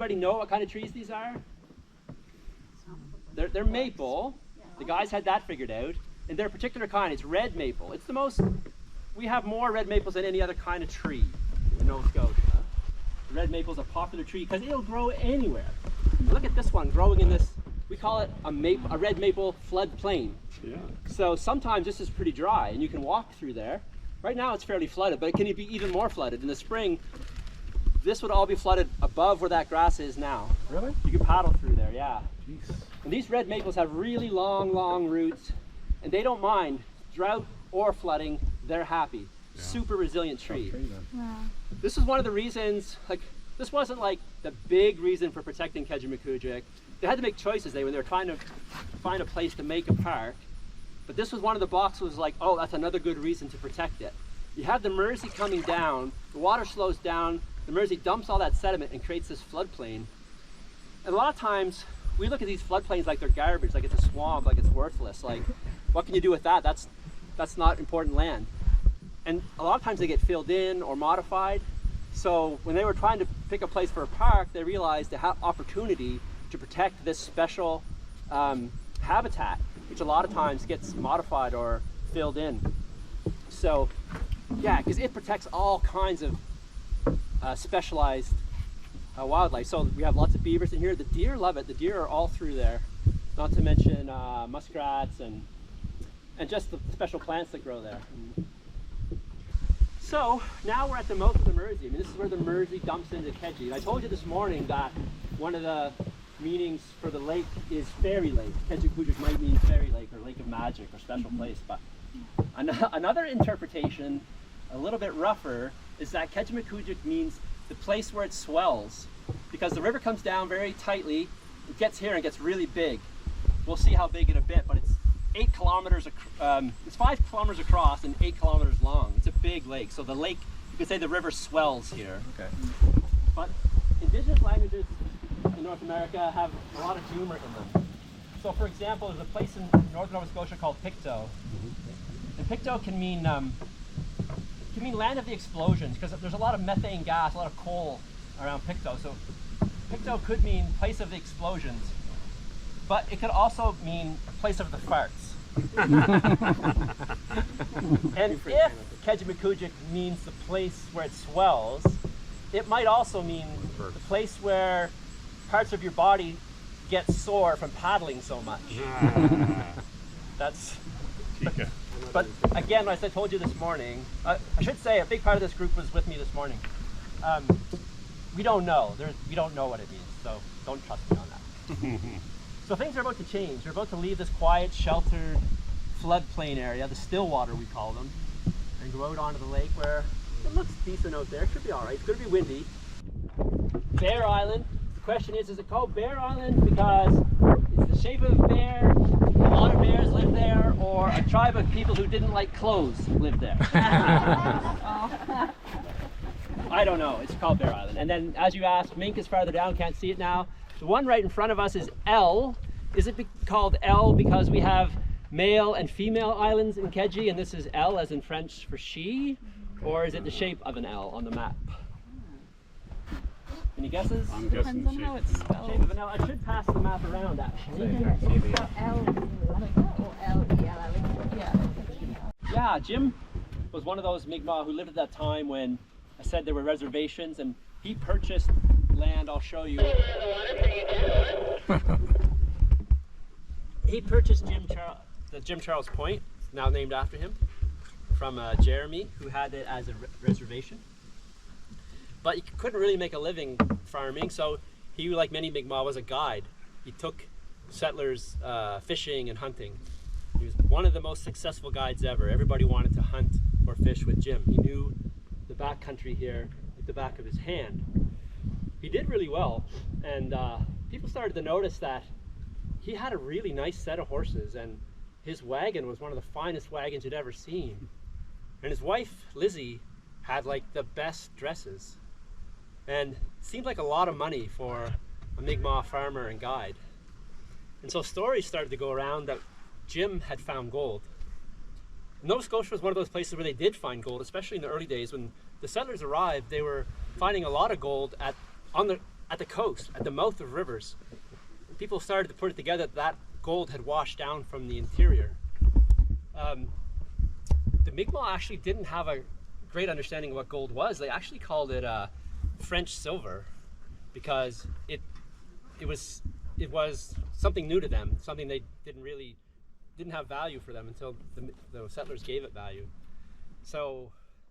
anybody know what kind of trees these are? They're maple. The guys had that figured out. And they're a particular kind. It's red maple. It's the most, we have more red maples than any other kind of tree in Nova Scotia. The red maple is a popular tree because it'll grow anywhere. Look at this one growing in this, we call it a red maple floodplain. Yeah. So sometimes this is pretty dry and you can walk through there. Right now it's fairly flooded, but it can be even more flooded. In the spring, this would all be flooded above where that grass is now. Really? You can paddle through there, yeah. Jeez. And these red maples have really long roots, and they don't mind drought or flooding. They're happy. Yeah. Super resilient tree. Wow. This is one of the reasons, like, this wasn't like the big reason for protecting Kejimkujik. They had to make choices when they were trying to find a place to make a park. But this was one of the boxes like, oh, that's another good reason to protect it. You have the Mersey coming down, the water slows down, the Mersey dumps all that sediment and creates this floodplain. And a lot of times, we look at these floodplains like they're garbage, like it's a swamp, like it's worthless. Like, what can you do with that? That's not important land. And a lot of times they get filled in or modified. So when they were trying to pick a place for a park, they realized they have opportunity to protect this special habitat, which a lot of times gets modified or filled in. So yeah, because it protects all kinds of specialized wildlife. So we have lots of beavers in here. The deer love it. The deer are all through there. Not to mention muskrats and just the special plants that grow there. So now we're at the mouth of the Mersey. I mean, this is where the Mersey dumps into Keji. And I told you this morning that one of the meanings for the lake is fairy lake. Kejimkujik might mean fairy lake or lake of magic or special place. But another interpretation, a little bit rougher, is that Kejimkujik means the place where it swells, because the river comes down very tightly, it gets here and gets really big. We'll see how big in a bit, but it's 8 kilometers, it's 5 kilometers across and 8 kilometers long. It's a big lake, so the lake, you could say the river swells here. Okay. But indigenous languages in North America have a lot of humor in them. So for example, there's a place in northern Nova Scotia called Pictou. And Pictou can mean land of the explosions, because there's a lot of methane gas, a lot of coal around Pictou. So Pictou could mean place of the explosions, but it could also mean place of the farts. And if Kejimkujik means the place where it swells, it might also mean the place where parts of your body get sore from paddling so much. That's. But again, as I told you this morning, I should say a big part of this group was with me this morning. We don't know. We don't know what it means, so don't trust me on that. So things are about to change. We're about to leave this quiet, sheltered floodplain area, the Stillwater we call them, and go out onto the lake where it looks decent out there. It should be all right. It's going to be windy. Bear Island. The question is it called Bear Island because it's the shape of a bear, a lot of bears live there, or a tribe of people who didn't like clothes lived there? I don't know. It's called Bear Island. And then, as you asked, Mink is farther down. Can't see it now. The one right in front of us is L. Is it called L because we have male and female islands in Keji, and this is L as in French for she? Or is it the shape of an L on the map? Any guesses? I'm guessing Depends on how it's spelled. Shape of an L. I should pass the map around actually. Yeah, Jim was one of those Mi'kmaq who lived at that time when I said there were reservations, and he purchased land. I'll show you. He purchased Jim Charles Point, now named after him, from Jeremy, who had it as a reservation. But he couldn't really make a living farming, so he, like many Mi'kmaq, was a guide. He took settlers fishing and hunting. He was one of the most successful guides ever. Everybody wanted to hunt or fish with Jim. He knew the back country here like the back of his hand. He did really well, and people started to notice that he had a really nice set of horses, and his wagon was one of the finest wagons you'd ever seen. And his wife, Lizzie, had like the best dresses. And it seemed like a lot of money for a Mi'kmaq farmer and guide. And so stories started to go around that Jim had found gold. Nova Scotia was one of those places where they did find gold, especially in the early days when the settlers arrived. They were finding a lot of gold at the coast, at the mouth of rivers. People started to put it together that gold had washed down from the interior. The Mi'kmaq actually didn't have a great understanding of what gold was. They actually called it French silver because it was something new to them, something they didn't have value for them until the settlers gave it value. So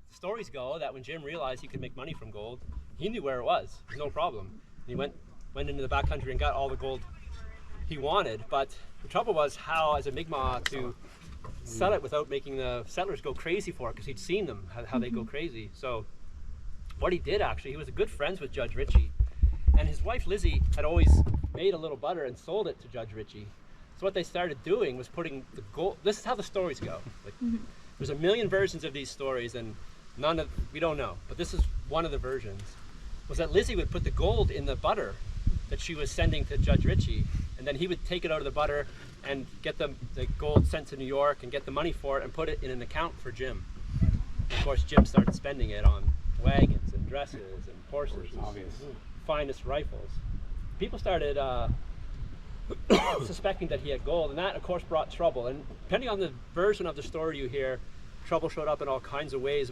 the stories go that when Jim realized he could make money from gold, he knew where it was, no problem. He went into the backcountry and got all the gold he wanted, but the trouble was how, as a Mi'kmaq, to sell it without making the settlers go crazy for it, because he'd seen them, how they go crazy. So what he did actually, he was good friends with Judge Ritchie, and his wife Lizzie had always made a little butter and sold it to Judge Ritchie. So what they started doing was putting the gold, this is how the stories go. Like, there's a million versions of these stories and we don't know, but this is one of the versions, was that Lizzie would put the gold in the butter that she was sending to Judge Ritchie, and then he would take it out of the butter and get the gold sent to New York and get the money for it and put it in an account for Jim. Of course, Jim started spending it on wagons and dresses and horses, finest rifles. People started suspecting that he had gold, and that of course brought trouble. And depending on the version of the story you hear, trouble showed up in all kinds of ways.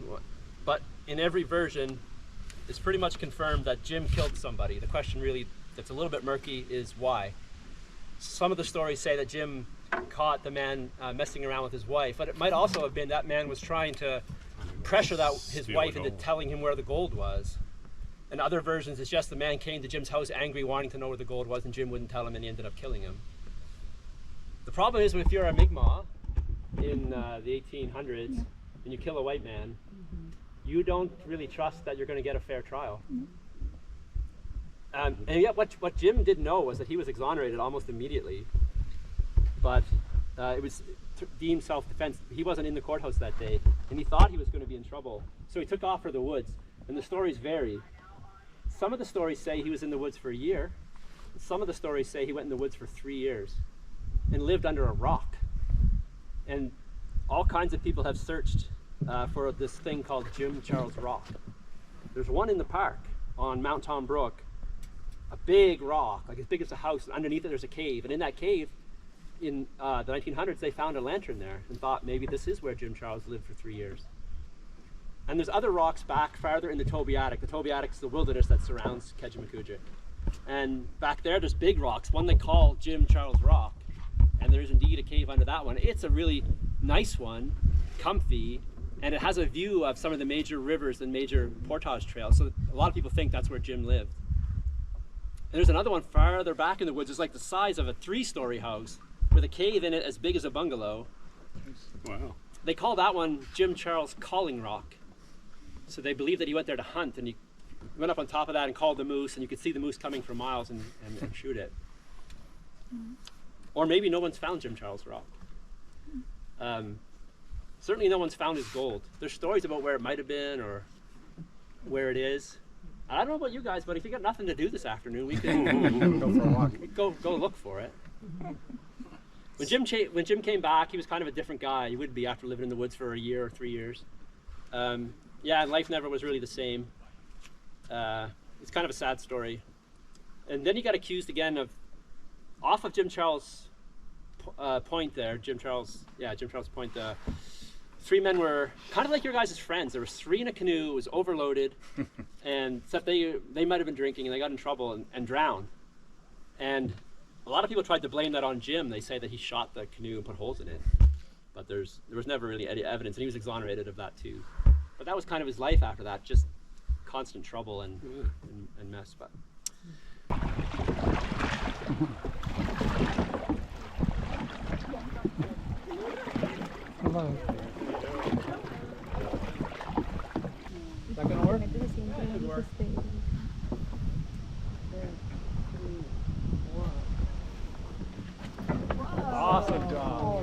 But in every version, it's pretty much confirmed that Jim killed somebody. The question really that's a little bit murky is why. Some of the stories say that Jim caught the man messing around with his wife, but it might also have been that man was trying to pressure his wife into telling him where the gold was. And other versions, it's just the man came to Jim's house angry, wanting to know where the gold was, and Jim wouldn't tell him, and he ended up killing him. The problem is, if you're a Mi'kmaq in the 1800s and you kill a white man, you don't really trust that you're going to get a fair trial. And yet what Jim didn't know was that he was exonerated almost immediately, but it was deemed self-defense. He wasn't in the courthouse that day, and he thought he was going to be in trouble, so he took off for the woods. And the stories vary. Some of the stories say he was in the woods for a year. Some of the stories say he went in the woods for 3 years and lived under a rock. And all kinds of people have searched for this thing called Jim Charles Rock. There's one in the park on Mount Tom Brook, a big rock, like as big as a house, and underneath it there's a cave. And in that cave, in the 1900s, they found a lantern there and thought maybe this is where Jim Charles lived for 3 years. And there's other rocks back farther in the Tobiatic. The Tobiatic is the wilderness that surrounds Kejimkujik. And back there's big rocks, one they call Jim Charles Rock. And there's indeed a cave under that one. It's a really nice one, comfy, and it has a view of some of the major rivers and major portage trails. So a lot of people think that's where Jim lived. And there's another one farther back in the woods. It's like the size of a 3-story house with a cave in it as big as a bungalow. Wow. They call that one Jim Charles Calling Rock. So they believe that he went there to hunt, and he went up on top of that and called the moose, and you could see the moose coming for miles and shoot it. Or maybe no one's found Jim Charles Rock. Certainly no one's found his gold. There's stories about where it might have been or where it is. I don't know about you guys, but if you got nothing to do this afternoon, we can Go for a walk. go look for it. When Jim came back, he was kind of a different guy. He would be after living in the woods for a year or 3 years. Yeah, life never was really the same. It's kind of a sad story. And then he got accused again of, off of Jim Charles Point there, Jim Charles Point, 3 men were kind of like your guys' friends. There was 3 in a canoe, it was overloaded, and except they might have been drinking and they got in trouble and drowned. And a lot of people tried to blame that on Jim. They say that he shot the canoe and put holes in it. But there was never really any evidence, and he was exonerated of that too. But that was kind of his life after that, just constant trouble and mess. But Hello. Is that gonna work? Should work. Awesome job.